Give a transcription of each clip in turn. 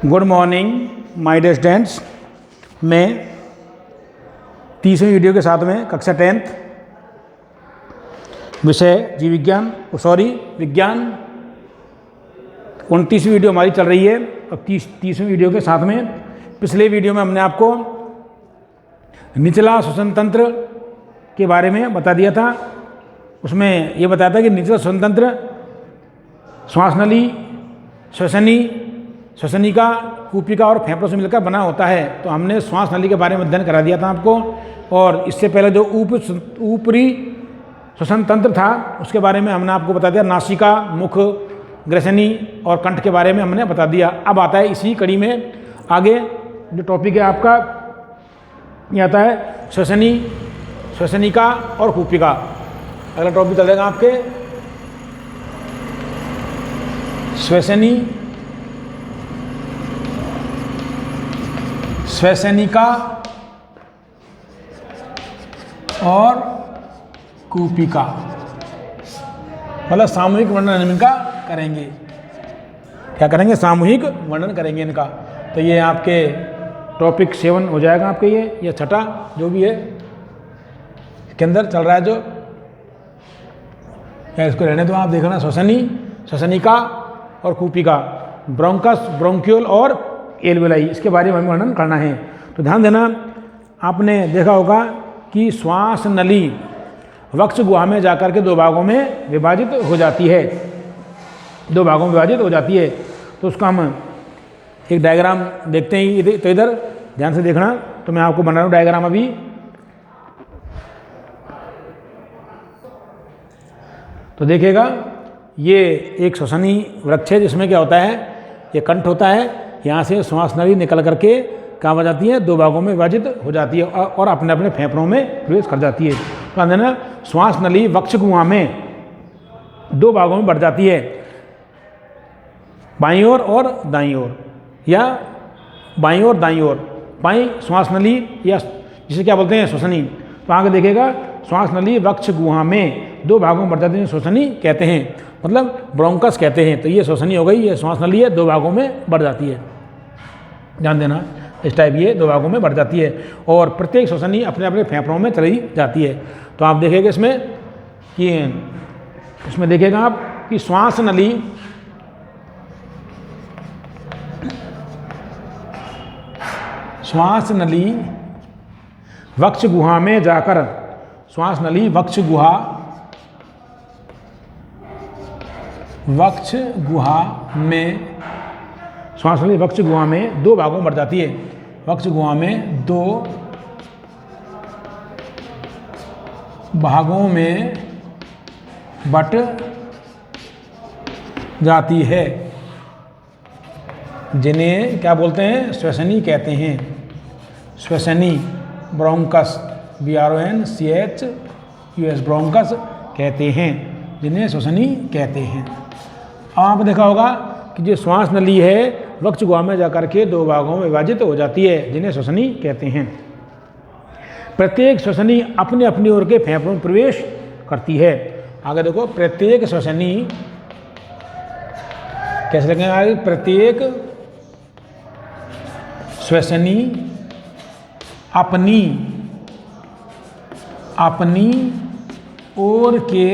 Good morning my dear students. मैं 30वीं video के साथ में कक्षा 10th विषय जीव विज्ञान विज्ञान 29वीं वीडियो हमारी चल रही है। अब 30वीं वीडियो के साथ में पिछले वीडियो में हमने आपको निचला श्वसन तंत्र के बारे में बता दिया था। उसमें ये बताया था कि निचला श्वसन तंत्र श्वास नली, श्वसनिका, कूपिका और फेफड़ों से मिलकर बना होता है। तो हमने श्वास नली के बारे में अध्ययन करा दिया था आपको, और इससे पहले जो ऊपरी श्वसन तंत्र था उसके बारे में हमने आपको बता दिया। नासिका, मुख, ग्रसनी और कंठ के बारे में हमने बता दिया। अब आता है इसी कड़ी में आगे जो टॉपिक है आपका, ये आता है श्वसनिका और कूपिका। अगला टॉपिक चलेगा आपके श्वसनिका और कूपिका, मतलब सामूहिक वर्णन इनका करेंगे। क्या करेंगे? सामूहिक वर्णन करेंगे इनका। तो ये आपके टॉपिक 7 हो जाएगा आपके। ये छठा जो भी है इसके अंदर चल रहा है जो, या इसको रहने दो, आप देखना। श्वसनिका और कूपिका, ब्रोंकस, ब्रोंक्यूल और एल्वेलाई, इसके बारे में हमें वर्णन करना है। तो ध्यान देना, आपने देखा होगा कि श्वास नली वक्ष गुहा में जाकर के 2 भागों में विभाजित हो जाती है। 2 भागों में विभाजित हो जाती है। तो उसका हम एक डायग्राम देखते हैं। तो इधर ध्यान से देखना, तो मैं आपको बना रहा हूँ डायग्राम अभी। तो देखिएगा, ये एक श्वसनी वृक्ष है जिसमें क्या होता है, ये कंठ होता है। यहाँ से श्वास नली निकल करके कहाँ हो जाती है, 2 भागों में विभाजित हो जाती है और अपने अपने फेफड़ों में प्रवेश कर जाती है। तो अंदर श्वास नली वक्ष गुहा में 2 भागों में बढ़ जाती है, बाईं ओर और दाईं ओर, या बाईं ओर दाईं ओर। बाईं श्वास नली, या जिसे क्या बोलते हैं, श्वसनी। तो आगे देखेगा, श्वास नली वक्ष गुहा में 2 भागों में बढ़ जाती है, श्वसनी कहते हैं, मतलब ब्रोंकस कहते हैं। तो ये श्वसनी हो गई, ये श्वास नली है, 2 भागों में बढ़ जाती है। ध्यान देना, इस टाइप ये 2 भागों में बढ़ जाती है और प्रत्येक श्वसनी अपने अपने फेफड़ों में चली जाती है। तो आप देखेंगे इसमें कि इसमें देखेगा आप कि श्वास नली वक्ष गुहा में जाकर, श्वास नली वक्ष गुहा में 2 भागों में बढ़ जाती है। वक्ष गुहा में 2 भागों में बट जाती है, जिन्हें क्या बोलते हैं, श्वसनी कहते हैं। श्वसनी, ब्रोंकस, BRONCHUS, ब्रोंकस कहते हैं, जिन्हें श्वसनी कहते हैं। आपने देखा होगा कि जो श्वास नली है वक्ष गुहा में जाकर के 2 भागों में विभाजित हो जाती है, जिन्हें श्वसनी कहते हैं। प्रत्येक श्वसनी अपने अपनी ओर के फेफड़ों में प्रवेश करती है। आगे देखो, प्रत्येक श्वसनी कैसे लिखेंगे आगे, प्रत्येक श्वसनी अपनी ओर के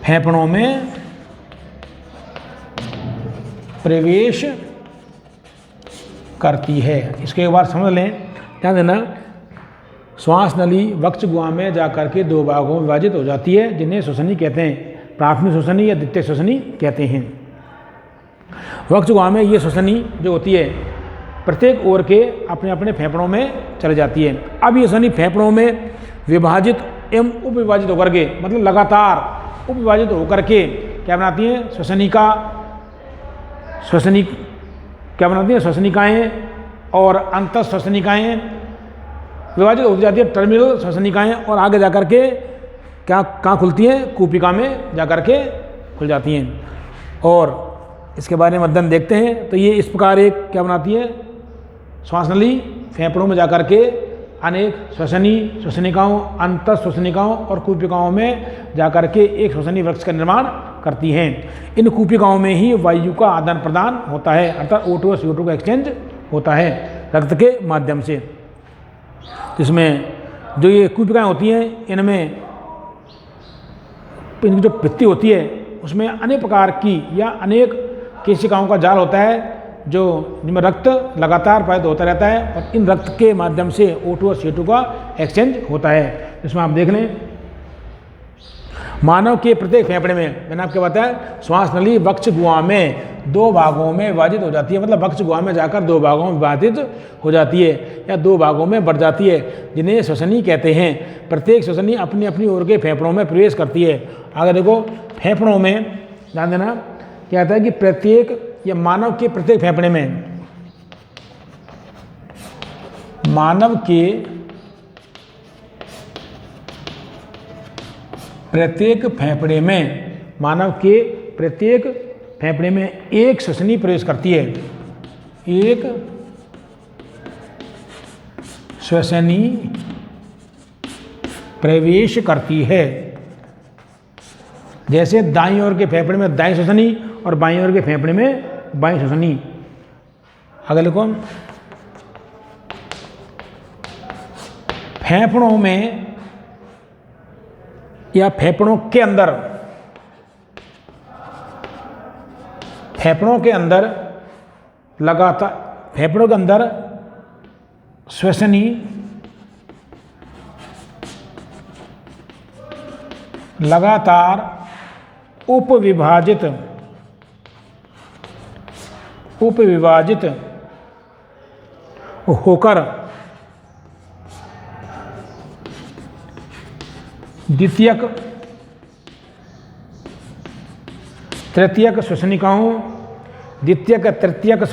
फेफड़ों में प्रवेश करती है। इसको एक बार समझ लें, ध्यान देना। श्वास नली वक्ष गुहा में जाकर के 2 भागों में विभाजित हो जाती है, जिन्हें श्वसनी कहते हैं। प्राथमिक श्वसनी या द्वितीय श्वसनी कहते हैं। वक्ष गुहा में ये श्वसनी जो होती है प्रत्येक ओर के अपने अपने फेफड़ों में चली जाती है। अब ये श्वसनी फेफड़ों में विभाजित एवं उपविभाजित होकर के, मतलब लगातार उपविभाजित होकर के क्या बनाती है, श्वसनिकाएँ और अंतः श्वसनिकाएँ विभाजित हो जाती है। टर्मिनल श्वसनिकाएँ, और आगे जाकर के कहाँ खुलती हैं, कूपिका में जाकर के खुल जाती हैं। और इसके बारे में अध्ययन देखते हैं। तो ये इस प्रकार एक क्या बनाती है, श्वास नली फेफड़ों में जाकर के अनेक श्वसनिकाओं, अंतः श्वसनिकाओं और कूपिकाओं में जाकर के एक श्वसनी वृक्ष का निर्माण करती हैं। इन कूपिकाओं में ही वायु का आदान प्रदान होता है, अर्थात O2 और CO2 का एक्सचेंज होता है रक्त के माध्यम से। इसमें जो ये कूपिकाएँ होती हैं, इनमें इनकी जो भित्ति होती है उसमें अनेक प्रकार की या अनेक केशिकाओं का जाल होता है, जो जिनमें रक्त लगातार प्रवाहित होता रहता है और इन रक्त के माध्यम से O2 और CO2 का एक्सचेंज होता है। इसमें आप देख लें, मानव के प्रत्येक फेफड़े में, मैंने आपको बताया, श्वास नली वक्ष गुहा में 2 भागों में विभाजित हो जाती है, मतलब वक्ष गुहा में जाकर 2 भागों में विभाजित हो जाती है या 2 भागों में बढ़ जाती है, जिन्हें श्वसनी कहते हैं। प्रत्येक श्वसनी अपनी अपनी ओर के फेफड़ों में प्रवेश करती है। अगर देखो फेफड़ों में ध्यान देना, क्या कहता है कि प्रत्येक या मानव के प्रत्येक फेफड़े में, मानव के प्रत्येक फेफड़े में, मानव के प्रत्येक फेफड़े में एक श्वसनी प्रवेश करती है, एक श्वसनी प्रवेश करती है। जैसे दाईं ओर के फेफड़े में दाईं श्वसनी और बाईं ओर के फेफड़े में बाईं श्वसनी। अगर लिखो, फेफड़ों में या फेफड़ों के अंदर, फेफड़ों के अंदर लगातार, फेफड़ों के अंदर श्वसनी लगातार उपविभाजित होकर द्वितीयक तृतीयक श्वसनिकाओं, द्वितीयक तृतीयक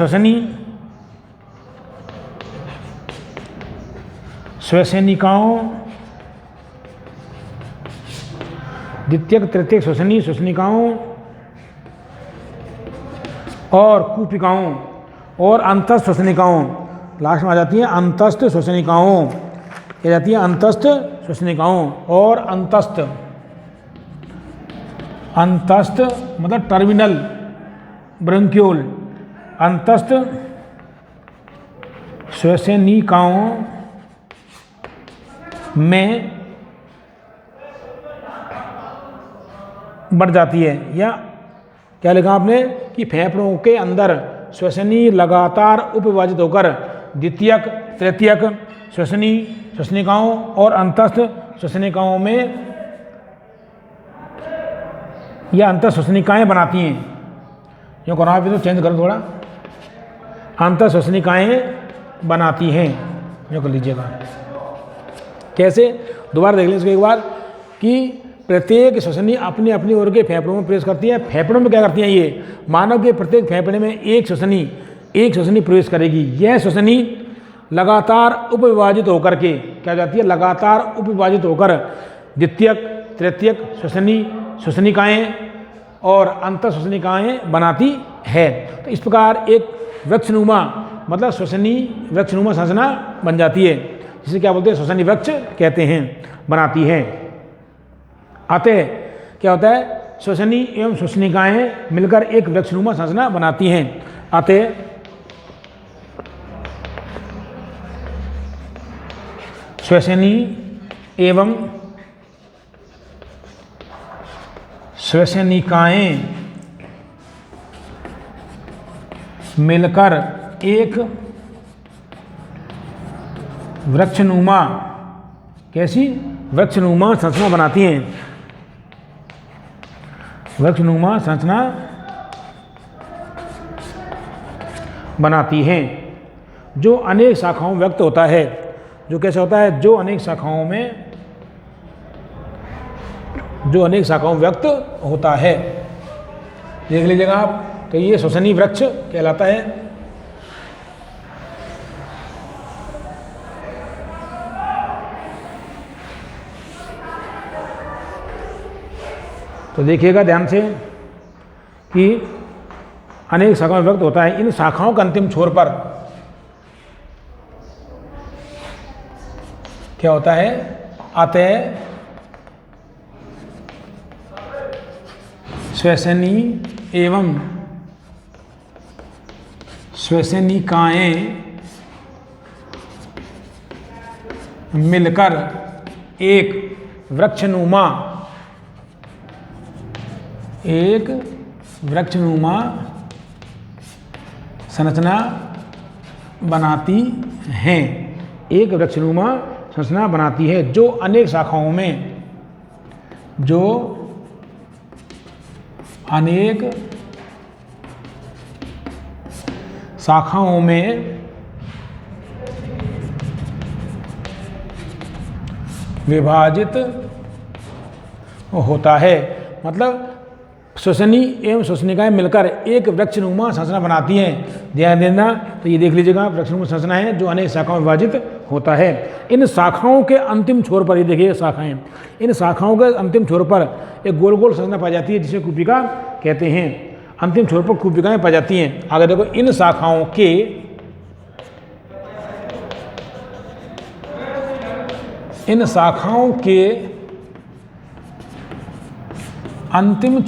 श्वसनिकाओं, द्वितीयक तृतीयक श्वसनिकाओं और कूपिकाओं और अंतस्थ श्वसनिकाओं, लास्ट में आ जाती हैं अंतस्थ श्वसनिकाओं, ये जाती है अंतस्थ श्वसनिकाओं और अंतस्थ मतलब टर्मिनल ब्रोंक्यूल, अंतस्थ श्वसनिकाओं में बढ़ जाती है। या क्या लिखा आपने कि फेफड़ों के अंदर श्वसनी लगातार उपविभाजित होकर द्वितीयक तृतीयक श्वसनिकाओं और अंतस्थ श्वसनिकाओं में या अंतस्थ श्वसनिकाएँ बनाती हैं। यूँ करो आप, तो चेंज करो थोड़ा, अंतस्थ श्वसनिकाएँ बनाती हैं, यूँ कर लीजिएगा। कैसे, दोबारा देख लें इसको एक बार, कि प्रत्येक श्वसनी अपनी अपनी ओर के फेफड़ों में प्रवेश करती है। फेफड़ों में क्या करती हैं ये, मानव के प्रत्येक फेफड़े में एक श्वसनी प्रवेश करेगी। यह श्वसनी लगातार उपविभाजित होकर के क्या जाती है, लगातार उपविभाजित होकर द्वितीयक तृतीयक श्वसनिकाएँ और अंतः श्वसनिकाएँ बनाती है। तो इस प्रकार एक वृक्षनुमा मतलब वृक्षनुमा संरचना बन जाती है, जिसे क्या बोलते हैं, श्वसनी वृक्ष कहते हैं, बनाती है। अतः क्या होता है, श्वसनी एवं श्वसनिकाएँ मिलकर एक वृक्षनुमा संरचना बनाती हैं। अतः श्वसनी एवं श्वसनिकाएँ मिलकर एक वृक्षनुमा, कैसी वृक्षनुमा संरचना बनाती हैं, वृक्षनुमा संरचना बनाती हैं, जो अनेक शाखाओं में व्यक्त होता है। जो कैसे होता है, जो अनेक शाखाओं में व्यक्त होता है। देख लीजिएगा आप, तो ये श्वसनी वृक्ष कहलाता है। तो देखिएगा ध्यान से कि अनेक शाखाओं में व्यक्त होता है। इन शाखाओं के अंतिम छोर पर क्या होता है, अतः श्वसनी एवं श्वसनिकाएं मिलकर एक वृक्षनुमा संरचना बनाती हैं। एक वृक्षनुमा संरचना बनाती है जो अनेक शाखाओं में विभाजित होता है। मतलब श्वसनी एवं श्वसनिकाएं मिलकर एक वृक्षनुमा संरचना बनाती हैं। ध्यान देना, तो ये देख लीजिएगा, वृक्षनुमा संरचना है जो अनेक शाखाओं में विभाजित होता है। इन शाखाओं के अंतिम छोर पर, ये देखिए शाखाएं, इन शाखाओं के अंतिम छोर पर एक गोल गोल संरचना पाई जाती है जिसे कूपिका कहते हैं। अंतिम छोर पर कूपिकाएं पाई जाती हैं। आगे देखो, इन शाखाओं के अंतिम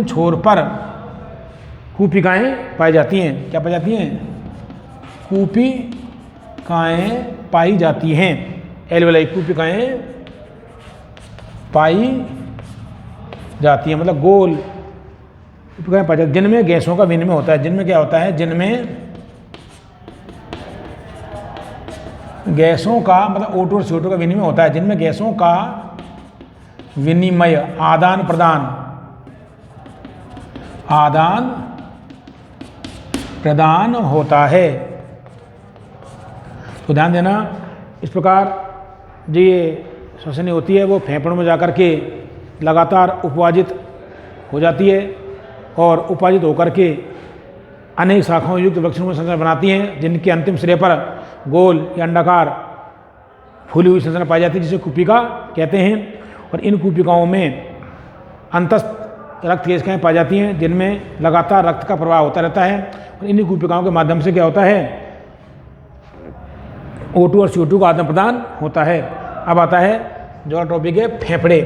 छोर पर कूपिकाएं पाई जाती हैं। क्या पाई जाती हैं? कूपिकाएं पाई जाती हैं। एल्वेलाई, कूपिकाएं पाई जाती हैं, मतलब गोल कूपिकाएं पाई जाती हैं जिनमें गैसों का विनिमय होता है। जिनमें क्या होता है? जिनमें गैसों का, मतलब O2 और CO2 का विनिमय होता है। जिनमें गैसों का विनिमय, आदान प्रदान होता है। तो ध्यान देना, इस प्रकार जो ये श्वसनी होती है वो फेफड़ों में जाकर के लगातार उपवाजित हो जाती है और उपवाजित होकर के अनेक शाखाओं युक्त वृक्षनुमा संरचना बनाती हैं जिनके अंतिम सिरे पर गोल या अंडाकार फूली हुई संरचना पाई जाती है जिसे कूपिका कहते हैं। और इन कूपिकाओं में अंतस्थ रक्त केशिकाएं पाई जाती हैं जिनमें लगातार रक्त का प्रवाह होता रहता है। और इन्हीं कूपिकाओं के माध्यम से क्या होता है? O2 और CO2 का आदान प्रदान होता है। अब आता है जो टॉपिक है फेफड़े।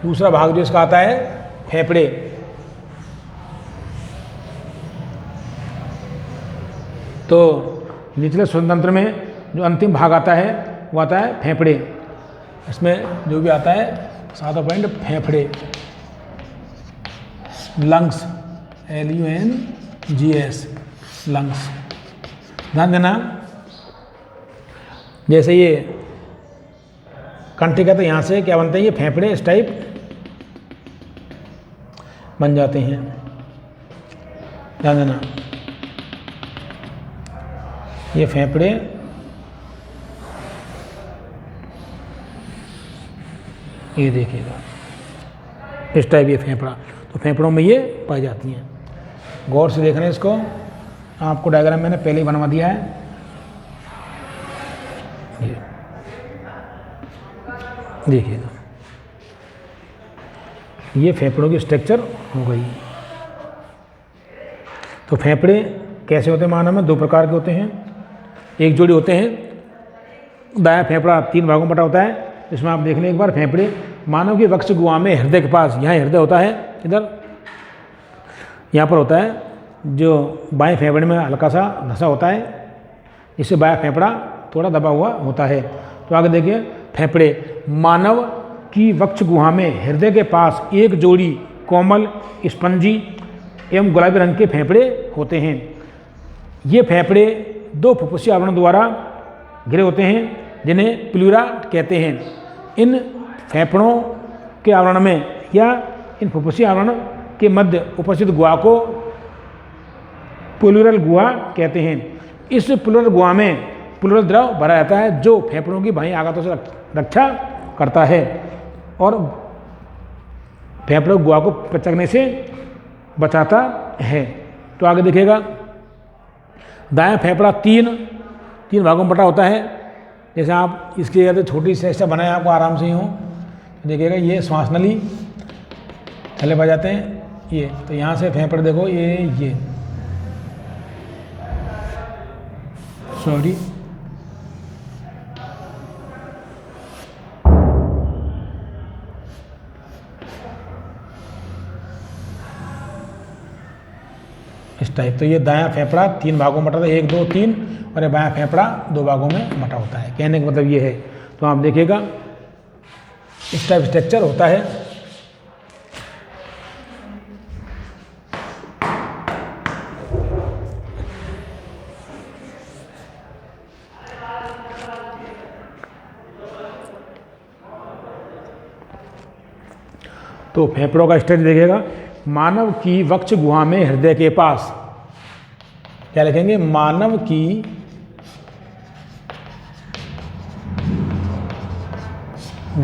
दूसरा भाग जो इसका आता है फेफड़े। तो निचले श्वसन तंत्र में जो अंतिम भाग आता है वो आता है फेफड़े। इसमें जो भी आता है 7वां पॉइंट फेफड़े, लंग्स, LUNGS, लंग्स। ध्यान देना, जैसे ये कंठी का, तो यहाँ से क्या बनते हैं? ये फेफड़े इस टाइप बन जाते हैं। ध्यान देना, ये फेफड़े ये देखिएगा इस टाइप, ये फेफड़ा, तो फेफड़ों में ये पाई जाती हैं। गौर से देख रहे हैं इसको, आपको डायग्राम मैंने पहले ही बनवा दिया है। ये देखिएगा, ये फेफड़ों की स्ट्रक्चर हो गई। तो फेफड़े कैसे होते हैं मानव में? 2 प्रकार के होते हैं। एक जोड़ी होते हैं, दायां फेफड़ा 3 भागों में बटा होता है। इसमें आप देख लें एक बार, फेफड़े मानव की वक्ष गुहा में हृदय के पास, यहाँ हृदय होता है, इधर यहाँ पर होता है, जो बाएं फेफड़े में हल्का सा धंसा होता है, इससे बायां फेफड़ा थोड़ा दबा हुआ होता है। तो आगे देखिए, फेफड़े मानव की वक्ष गुहा में हृदय के पास एक जोड़ी कोमल, स्पंजी एवं गुलाबी रंग के फेफड़े होते हैं। ये फेफड़े 2 फुफ्फुसीय आवरण द्वारा घिरे होते हैं जिन्हें प्लूरा कहते हैं। इन फेफड़ों के आवरण में या इन फुफ्फुसीय आवरण के मध्य उपस्थित गुहा को प्लूरल गुहा कहते हैं। इस प्लूरल गुहा में प्लूरल द्रव भरा रहता है जो फेफड़ों की बाह्य आघातों से रक्षा करता है और फेफड़ों गुहा को पचकने से बचाता है। तो आगे देखिएगा, दायां फेफड़ा 3 भागों में बटा होता है। जैसे आप इसके ज़्यादा छोटी से बनाए आपको आराम से ही हो, देखिएगा ये श्वास नली थैले पा जाते हैं ये, तो यहाँ से फेफड़े देखो ये इस टाइप। तो ये दायां फेफड़ा 3 भागों में बटा था, 1 2 3, और ये बायां फेफड़ा 2 भागों में बटा होता है। कहने का मतलब ये है। तो आप देखिएगा इस टाइप स्ट्रक्चर होता है। तो फेफड़ों का स्ट्रक्चर देखिएगा। मानव की वक्ष गुहा में हृदय के पास, क्या लिखेंगे, मानव की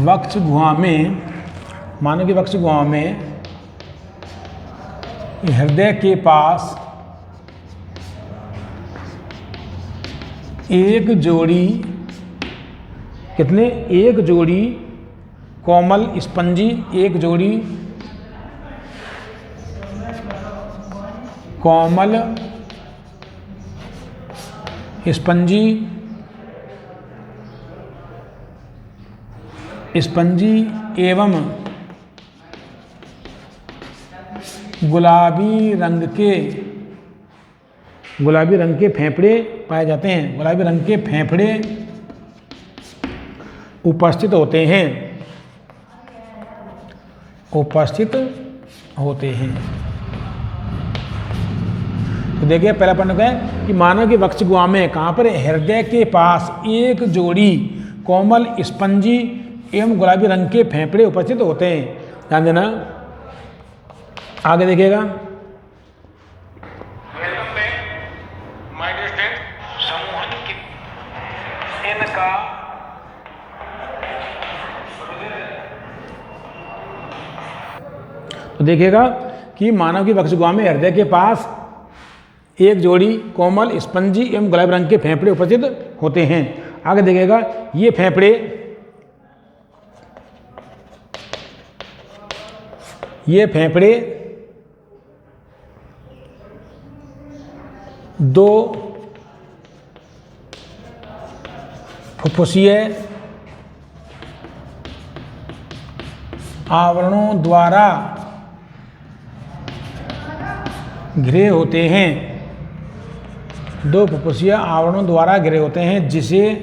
वक्ष गुहा में, मानव की वक्ष गुहा में हृदय के पास एक जोड़ी, कितने, एक जोड़ी कोमल स्पंजी, एक जोड़ी कोमल स्पंजी एवं गुलाबी रंग के फेफड़े पाए जाते हैं। गुलाबी रंग के फेफड़े उपस्थित होते हैं, तो देखिए पहला पॉइंट क्या है कि मानव की वक्ष गुहा में कहाँ पर, हृदय के पास एक जोड़ी कोमल स्पंजी एवं गुलाबी रंग के फेफड़े उपस्थित होते हैं। ध्यान देना। आगे देखिएगा। Welcome back my dear student. समूहन की इनका तो देखिएगा कि मानव की वक्ष गुहा में हृदय के पास एक जोड़ी कोमल स्पंजी एवं गुलाबी रंग के फेफड़े उपस्थित होते हैं। आगे देखिएगा, ये फेफड़े दो फुफ्फुसीय आवरणों द्वारा घिरे होते हैं, दो फुफ्फुसीय आवरणों द्वारा घिरे होते हैं, जिसे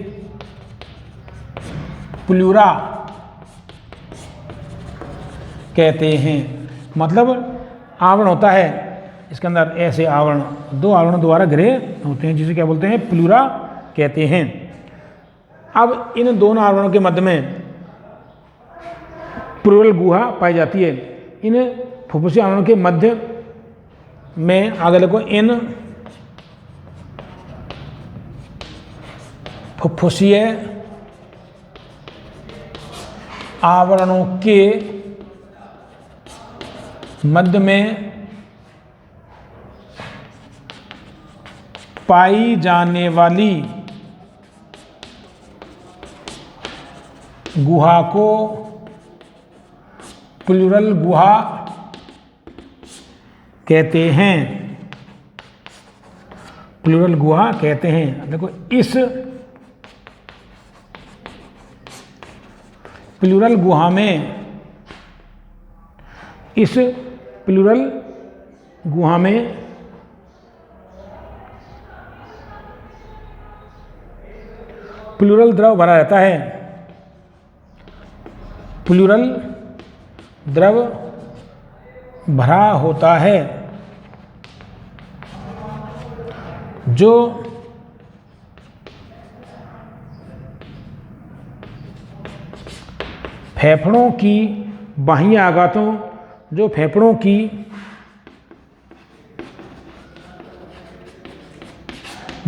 प्लूरा कहते हैं। मतलब आवरण होता है इसके अंदर, ऐसे आवरण, दो आवरणों द्वारा घिरे होते हैं, जिसे क्या बोलते हैं, प्लूरा कहते हैं। अब इन दोनों आवरणों के मध्य में प्लूरल गुहा पाई जाती है। इन फुफ्फुसीय आवरणों के मध्य में, आगे लिखो, इन फुफ्फुसीय आवरणों के मध्य में पाई जाने वाली गुहा को प्लूरल गुहा कहते हैं। प्लूरल गुहा कहते हैं। देखो, इस प्लूरल गुहा में, इस प्लूरल गुहा में प्लूरल द्रव भरा रहता है। प्लूरल द्रव भरा होता है जो फेफड़ों की बाह्य आघातों, जो फेफड़ों की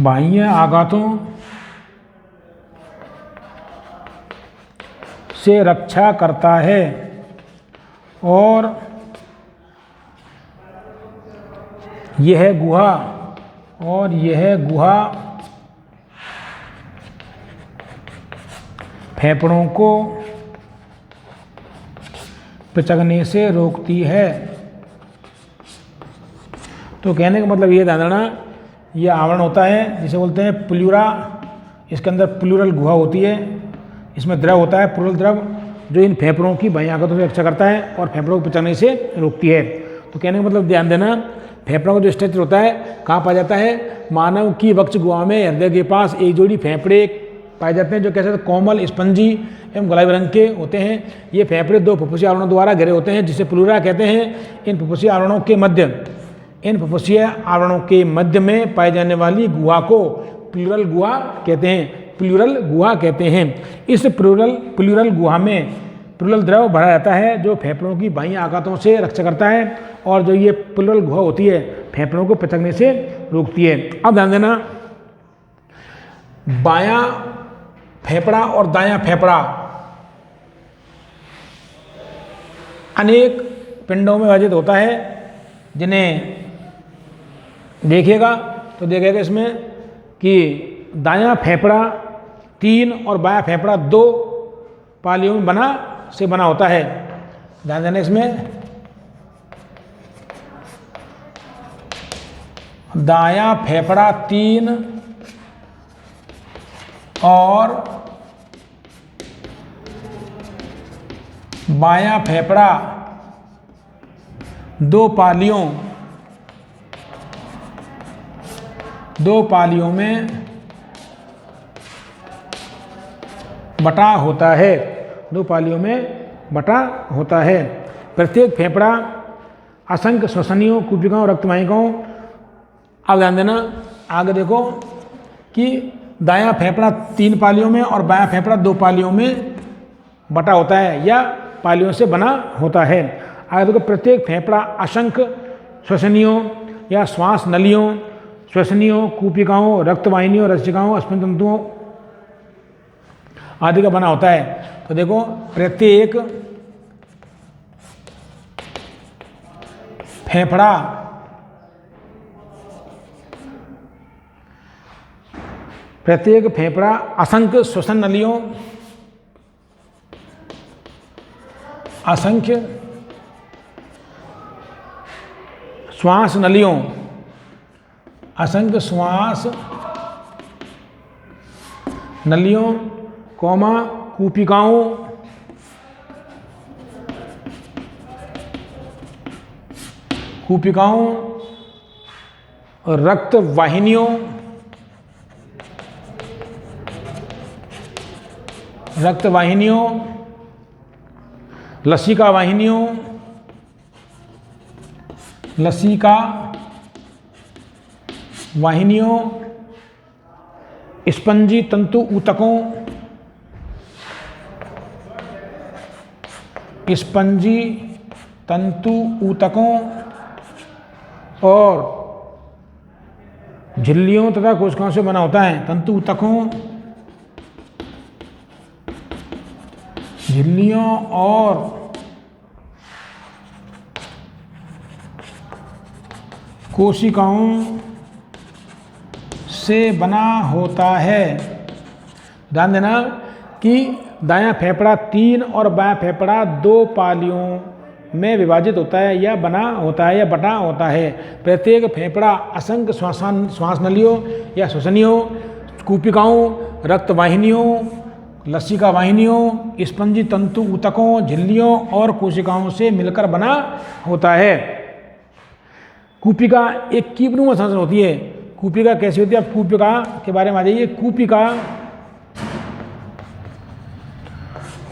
बाह्य आघातों से रक्षा करता है और यह गुहा फेफड़ों को पिचकने से रोकती है। तो कहने का मतलब ये ध्यान रखना, यह आवरण होता है जिसे बोलते हैं प्लूरा। इसके अंदर प्लूरल गुहा होती है, इसमें द्रव होता है, प्लूरल द्रव, जो इन फेफड़ों की बाह्य आघातों से रक्षा करता है और फेफड़ों को पिचकने से रोकती है। तो कहने का मतलब ध्यान देना, फेफड़ों का जो स्ट्रक्चर होता है कहाँ पाया जाता है? मानव की वक्ष गुहा में हृदय के पास एक जोड़ी फेफड़े पाए जाते हैं जो कैसे कोमल, स्पंजी एवं गुलाबी रंग के होते हैं। ये फेफड़े दो फुफ्फुसीय आवरणों द्वारा घिरे होते हैं जिसे प्लूरा कहते हैं। इन फुफ्फुसीय आवरणों के मध्य में पाई जाने वाली गुहा को प्लूरल गुहा कहते हैं। इस प्लूरल गुहा में प्लूरल द्रव भरा रहता है जो फेफड़ों की बाह्य आघातों से रक्षा करता है और जो ये प्लूरल गुहा होती है फेफड़ों को पिचकने से रोकती है। अब ध्यान देना, बायां फेफड़ा और दायां फेफड़ा अनेक पिंडों में विभाजित होता है, जिन्हें देखिएगा तो देखिएगा इसमें कि दायां फेफड़ा 3 और बायां फेफड़ा 2 पालियों में बना होता है। ध्यान देना, इसमें दायां फेफड़ा 3 और बायां फेफड़ा 2 पालियों में बटा होता है। 2 पालियों में बटा होता है। प्रत्येक फेफड़ा असंख्य श्वसनियों, कूपिकाओं, रक्तवाहिकाओं। अब ध्यान देना, आगे देखो कि दायां फेफड़ा 3 पालियों में और बायां फेफड़ा 2 पालियों में बटा होता है या पालियों से बना होता है। आगे देखो, प्रत्येक फेफड़ा असंख्य श्वसनियों या श्वास नलियों, श्वसनियों, कूपिकाओं, रक्तवाहिनियों, रसिकाओं, स्पंद तंतुओं आदि का बना होता है। तो देखो, प्रत्येक फेफड़ा असंख्य श्वसन नलियों, असंख्य श्वास नलियों, असंख्य श्वास नलियों, कूपिकाओं, रक्त वाहिनियों, लसिका वाहिनियों, स्पंजी तंतु ऊतकों, और झिल्लियों तथा कोशिकाओं से बना होता है। तंतु ऊतकों, झिल्लियों और कोशिकाओं से बना होता है। ध्यान देना कि दायां फेफड़ा 3 और बायां फेफड़ा 2 पालियों में विभाजित होता है या बना होता है या बटा होता है। प्रत्येक फेफड़ा असंख्य श्वास नलियों या श्वसनियों, कूपिकाओं, रक्तवाहिनियों, लसिका वाहिनियों, स्पंजी तंतु ऊतकों, झिल्लियों और कोशिकाओं से मिलकर बना होता है। कूपिका एक कीपनुमा संरचना होती है। कूपिका कैसी होती है? आप कूपिका के बारे में आ जाइए।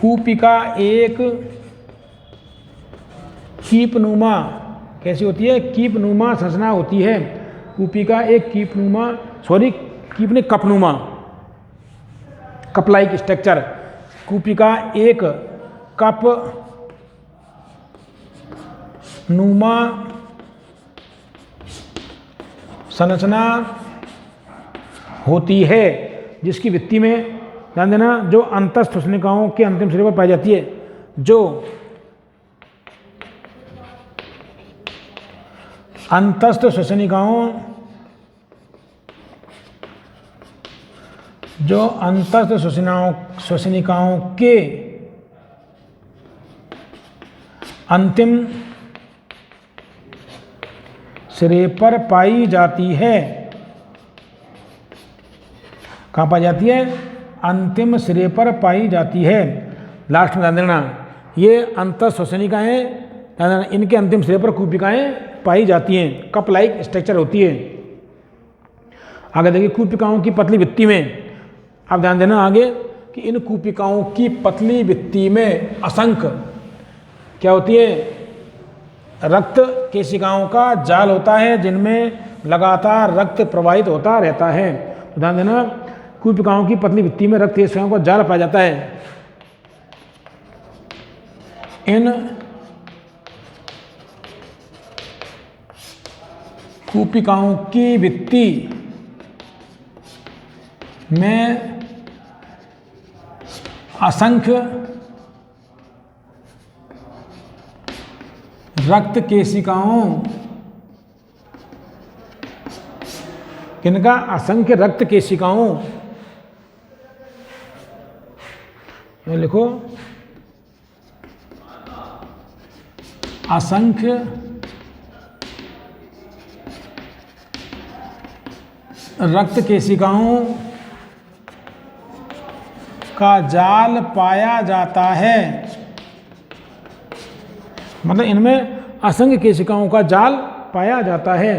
कूपिका एक कीपनुमा कैसी होती है? कीपनुमा संरचना होती है। कूपिका एक कपनुमा, कप लाइक स्ट्रक्चर। कूपिका एक कप नुमा संरचना होती है जिसकी भित्ति में, ध्यान देना, जो अंतस्थ श्वसनिकाओं के अंतिम सिरे पर पाई जाती है। जो अंतस्थ श्वसनिकाओं के अंतिम सिरे पर पाई जाती है। कहाँ पाई जाती है? अंतिम सिरे पर पाई जाती है। लास्ट में ध्यान देना, ये अंतः श्वसनिकाएं, इनके अंतिम सिरे पर कूपिकाएं पाई जाती हैं, कप लाइक स्ट्रक्चर होती है। आगे देखिए कूपिकाओं की पतली भित्ति में, आप ध्यान देना आगे कि इन कूपिकाओं की पतली भित्ति में असंख्य क्या होती है, रक्त केशिकाओं का जाल होता है जिनमें लगातार रक्त प्रवाहित होता रहता है। तो ध्यान देना कूपिकाओं की पतली भित्ति में रक्त केशिकाओं का जाल पाया जाता है। इन कूपिकाओं की भित्ति में असंख्य रक्त केशिकाओं, किनका, असंख्य रक्त केशिकाओं, ये लिखो असंख्य रक्त केशिकाओं का जाल पाया जाता है। मतलब इनमें असंख्य केशिकाओं का जाल पाया जाता है,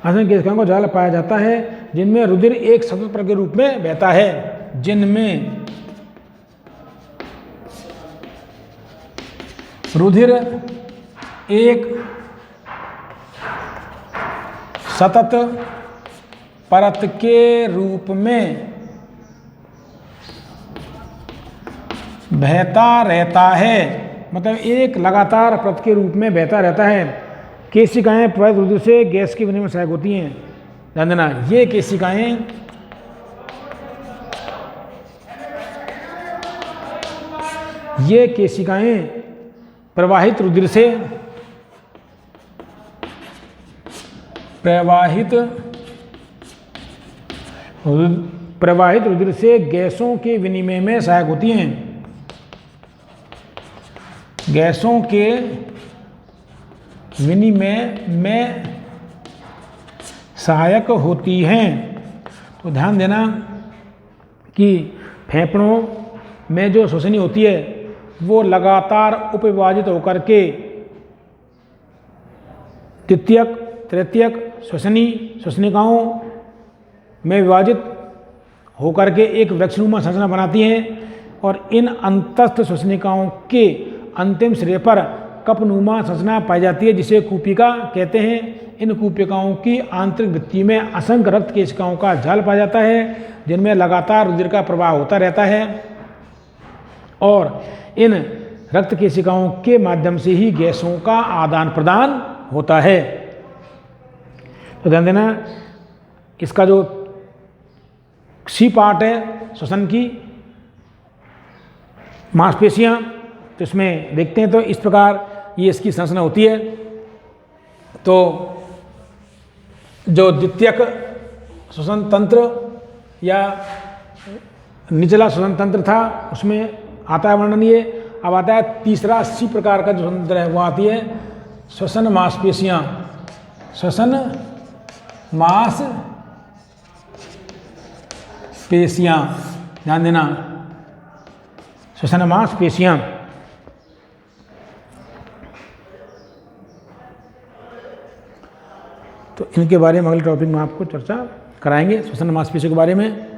असंख्य केशिकाओं का जाल पाया जाता है जिनमें रुधिर एक सतत प्रवाह के रूप में बहता है, जिनमें रुधिर एक सतत परत के रूप में बहता रहता है। मतलब एक लगातार परत के रूप में बहता रहता है। केशिकाएं प्रवाहित रुधिर से गैस के विनिमय में सहायक होती हैं। ध्यान देना ये केशिकाएं प्रवाहित रुधिर से गैसों के विनिमय में सहायक होती हैं, गैसों के विनिमय में सहायक होती हैं। तो ध्यान देना कि फेफड़ों में जो श्वसनी होती है वो लगातार उपविभाजित होकर के द्वितीयक, तृतीयक श्वसनिकाओं में विभाजित होकर के एक वृक्षनुमा संरचना बनाती हैं और इन अंतस्थ श्वसनिकाओं के अंतिम सिरे पर कपनुमा संरचना पाई जाती है जिसे कूपिका कहते हैं। इन कूपिकाओं की आंतरिक भित्ति में असंख्य रक्त केशिकाओं का जाल पाया जाता है जिनमें लगातार रुधिर का प्रवाह होता रहता है और इन रक्त केशिकाओं के माध्यम से ही गैसों का आदान प्रदान होता है। तो ध्यान देना इसका जो सी पार्ट है श्वसन की मांसपेशियां, तो इसमें देखते हैं तो इस प्रकार ये इसकी संरचना होती है। तो जो द्वितीयक श्वसन तंत्र या निचला श्वसन तंत्र था उसमें आता है वर्णन ये। अब आता है तीसरा सी प्रकार का जो तंत्र है वो आती है श्वसन मांसपेशियां। श्वसन मांसपेशियां, ध्यान देना श्वसन मांसपेशियां। तो इनके बारे में अगले टॉपिक में आपको चर्चा कराएंगे श्वसन मांसपेशियों के बारे में।